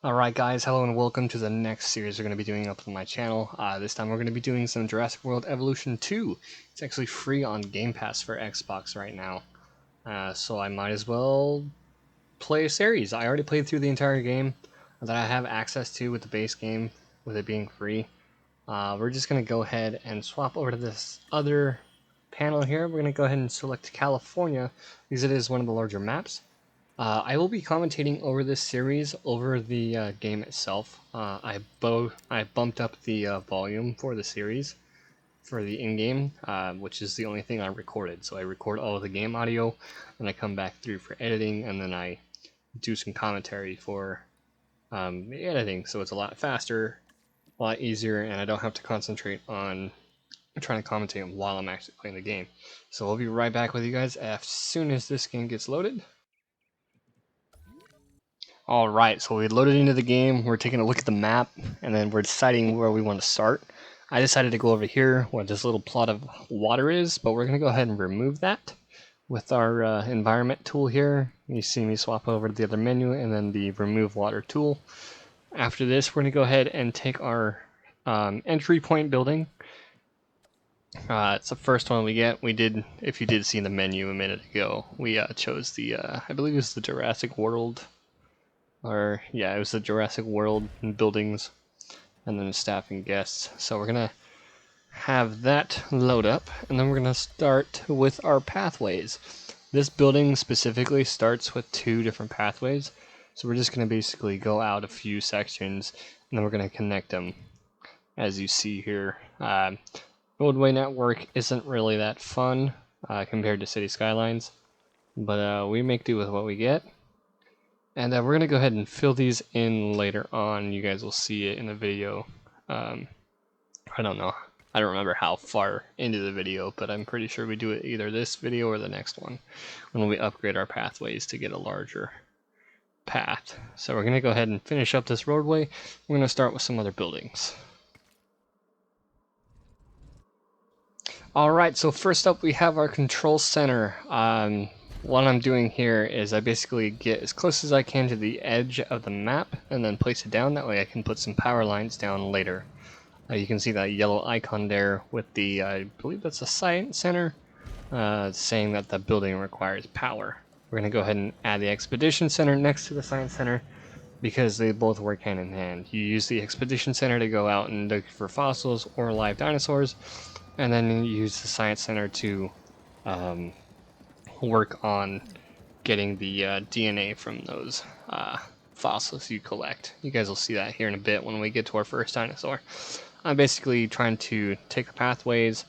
Alright guys, hello and welcome to the next series we're going to be doing up on my channel. This time we're going to be doing some Jurassic World Evolution 2. It's actually free on Game Pass for Xbox right now. So I might as well play a series. I already played through the entire game that I have access to with the base game, with it being free. We're just going to go ahead and swap over to this other panel here. We're going to go ahead and select California because it is one of the larger maps. I will be commentating over this series over the game itself. I bumped up the volume for the series for the in-game, which is the only thing I recorded. So I record all of the game audio, and I come back through for editing, and then I do some commentary for the editing. So it's a lot faster, a lot easier, and I don't have to concentrate on trying to commentate while I'm actually playing the game. So we'll be right back with you guys as soon as this game gets loaded. Alright, so we loaded into the game, we're taking a look at the map, and then we're deciding where we want to start. I decided to go over here where this little plot of water is, but we're going to go ahead and remove that with our environment tool here. You see me swap over to the other menu and then the remove water tool. After this, we're going to go ahead and take our entry point building. It's the first one we get. We did, if you did see in the menu a minute ago, we chose the, I believe it was the Jurassic World. Or, yeah, it was the Jurassic World buildings, and then staff and guests. So we're going to have that load up, and then we're going to start with our pathways. This building specifically starts with 2 different pathways, so we're just going to basically go out a few sections, and then we're going to connect them, as you see here. Roadway network isn't really that fun compared to City Skylines, but we make do with what we get. And we're going to go ahead and fill these in later on. You guys will see it in the video. I don't know. I don't remember how far into the video, but I'm pretty sure we do it either this video or the next one when we upgrade our pathways to get a larger path. So we're going to go ahead and finish up this roadway. We're going to start with some other buildings. Alright, so first up we have our control center. What I'm doing here is I basically get as close as I can to the edge of the map and then place it down. That way I can put some power lines down later. You can see that yellow icon there with the, I believe that's a science center, saying that the building requires power. We're going to go ahead and add the expedition center next to the science center because they both work hand in hand. You use the expedition center to go out and look for fossils or live dinosaurs, and then you use the science center to work on getting the DNA from those fossils you collect. You guys will see that here in a bit when we get to our first dinosaur. I'm basically trying to take the pathways,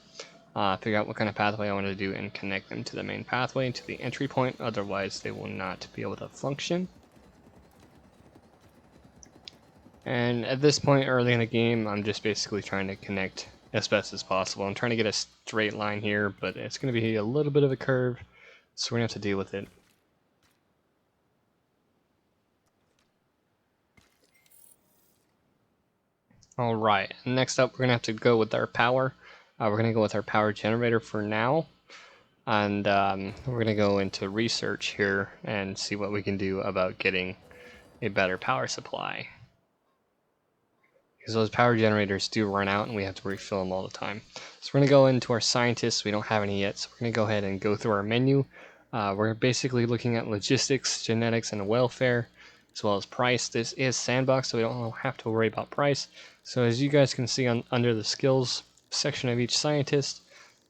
figure out what kind of pathway I want to do, and connect them to the main pathway, to the entry point, otherwise they will not be able to function. And at this point early in the game, I'm just basically trying to connect as best as possible. I'm trying to get a straight line here, but it's going to be a little bit of a curve, so we're going to have to deal with it. Alright, next up we're going to have to go with our power. We're going to go with our power generator for now. And we're going to go into research here and see what we can do about getting a better power supply. Because those power generators do run out and we have to refill them all the time. So we're going to go into our scientists. We don't have any yet, so we're going to go ahead and go through our menu. We're basically looking at logistics, genetics, and welfare, as well as price. This is Sandbox, so we don't have to worry about price. So as you guys can see under the skills section of each scientist,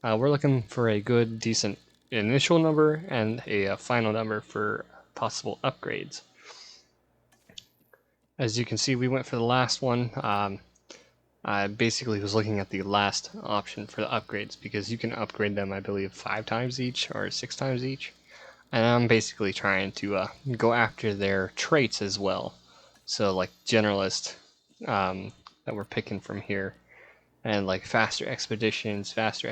we're looking for a good, decent initial number and a final number for possible upgrades. As you can see, we went for the last one. I basically was looking at the last option for the upgrades because you can upgrade them, I believe, 5 times each or 6 times each. And I'm basically trying to go after their traits as well. So like generalist that we're picking from here. And like faster expeditions, faster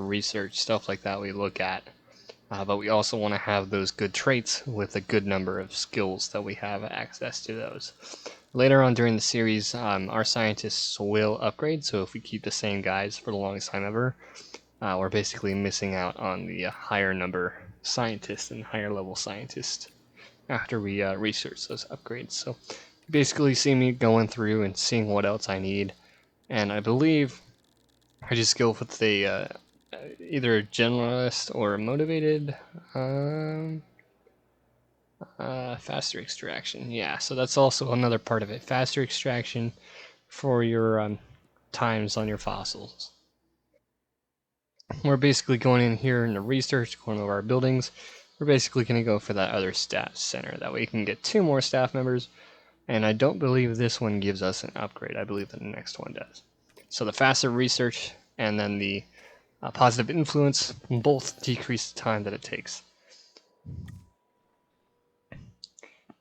research, stuff like that we look at. But we also want to have those good traits with a good number of skills that we have access to those. Later on during the series, our scientists will upgrade, so if we keep the same guys for the longest time ever, we're basically missing out on the higher number scientists and higher level scientists after we research those upgrades. So you basically see me going through and seeing what else I need, and I believe I just go with the either a generalist or a motivated. Faster extraction, yeah, so that's also another part of it. Faster extraction for your times on your fossils. We're basically going in here into research, going over our buildings. We're basically going to go for that other staff center. That way you can get 2 more staff members. And I don't believe this one gives us an upgrade. I believe the next one does. So the faster research and then the positive influence both decrease the time that it takes.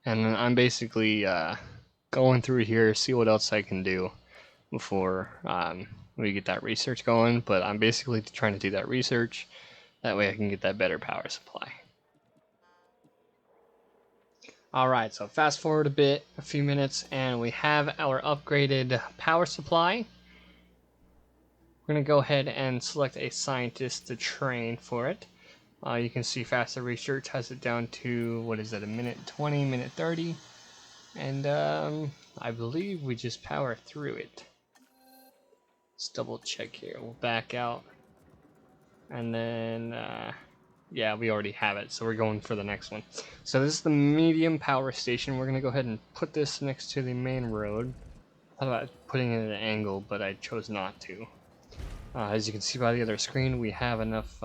And then I'm basically going through here, see what else I can do before we get that research going. But I'm basically trying to do that research. That way I can get that better power supply. Alright, so fast forward a few minutes, and we have our upgraded power supply. We're going to go ahead and select a scientist to train for it. You can see faster research has it down to, what is it, a minute 20, minute 30. And I believe we just power through it. Let's double check here. We'll back out. And then, yeah, we already have it. So we're going for the next one. So this is the medium power station. We're going to go ahead and put this next to the main road. I thought about putting it at an angle, but I chose not to. As you can see by the other screen, we have enough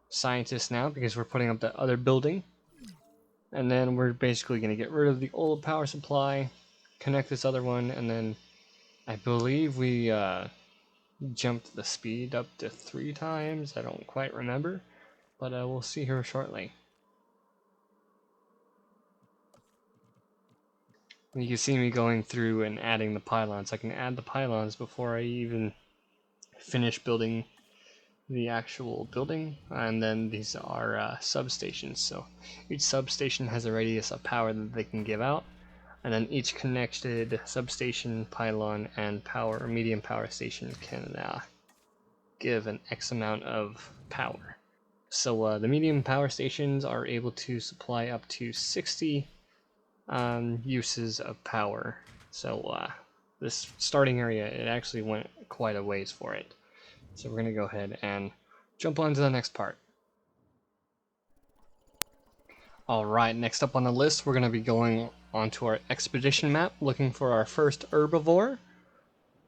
scientists now because we're putting up that other building. And then we're basically going to get rid of the old power supply, connect this other one, and then I believe we jumped the speed up to 3 times. I don't quite remember, but we'll see here shortly. And you can see me going through and adding the pylons. I can add the pylons before I even finish building the actual building, and then these are substations. So each substation has a radius of power that they can give out, and then each connected substation, pylon, and power or medium power station can give an X amount of power. So the medium power stations are able to supply up to 60 uses of power. So this starting area, it actually went quite a ways for it. So we're going to go ahead and jump on to the next part. Alright, next up on the list, we're going to be going onto our expedition map, looking for our first herbivore.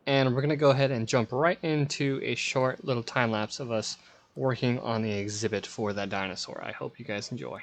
And we're going to go ahead and jump right into a short little time lapse of us working on the exhibit for that dinosaur. I hope you guys enjoy.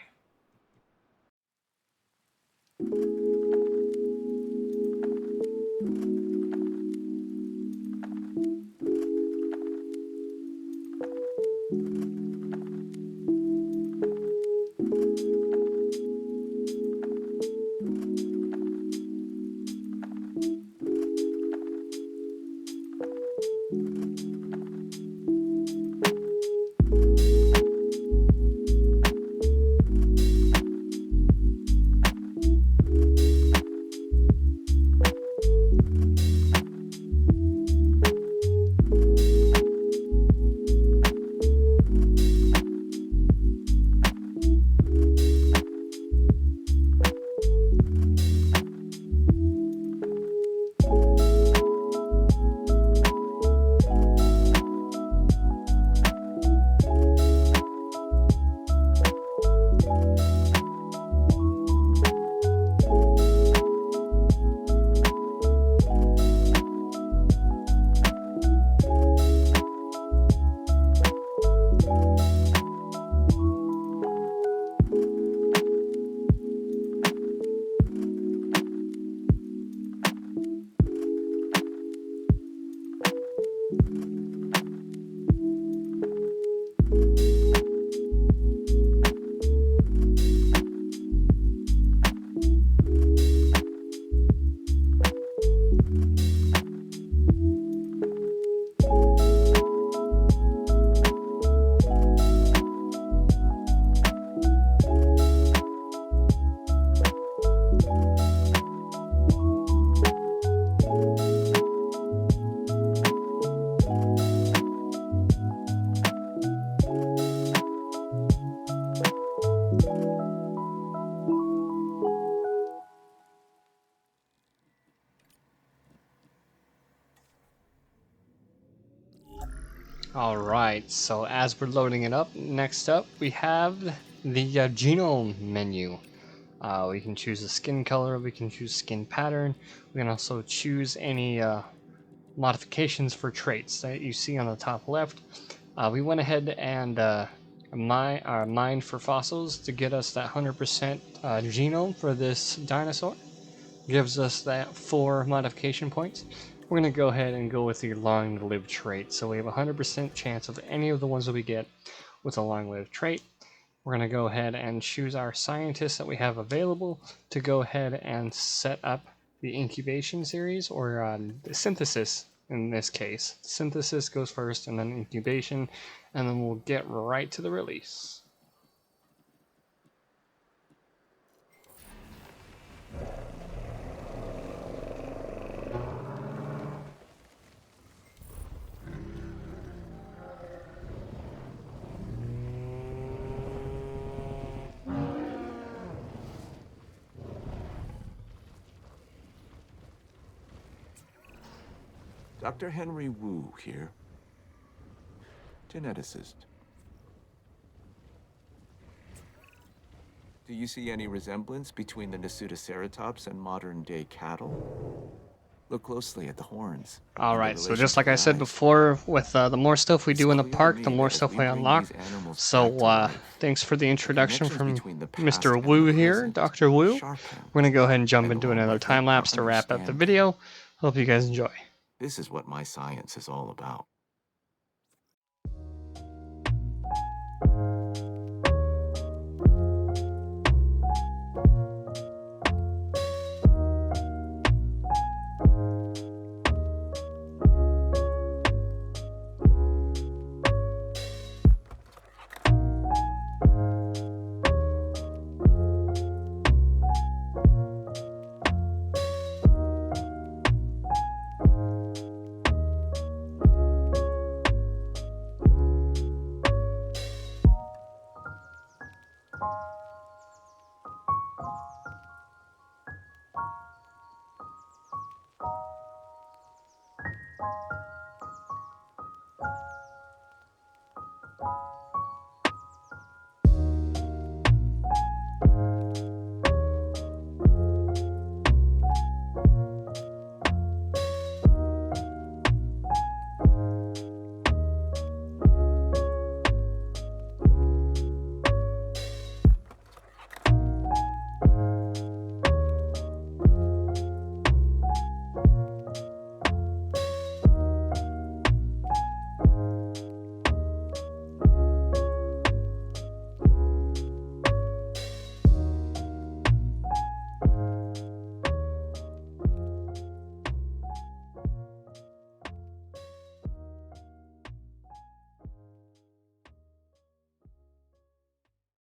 Alright, so as we're loading it up, next up we have the Genome menu. We can choose a skin color, we can choose skin pattern, we can also choose any modifications for traits that you see on the top left. We went ahead and mined for fossils to get us that 100% genome for this dinosaur. Gives us that 4 modification points. We're going to go ahead and go with the long-lived trait. So we have a 100% chance of any of the ones that we get with a long-lived trait. We're going to go ahead and choose our scientists that we have available to go ahead and set up the incubation series, or the synthesis in this case. Synthesis goes first and then incubation, and then we'll get right to the release. Dr. Henry Wu here, geneticist. Do you see any resemblance between the Nasutoceratops and modern-day cattle? Look closely at the horns. Alright, so just like I said before, with the more stuff we do in the park, the more stuff we unlock. So thanks for the introduction from Mr. Wu here, Dr. Wu. We're going to go ahead and jump into another time lapse to wrap up the video. Hope you guys enjoy. This is what my science is all about.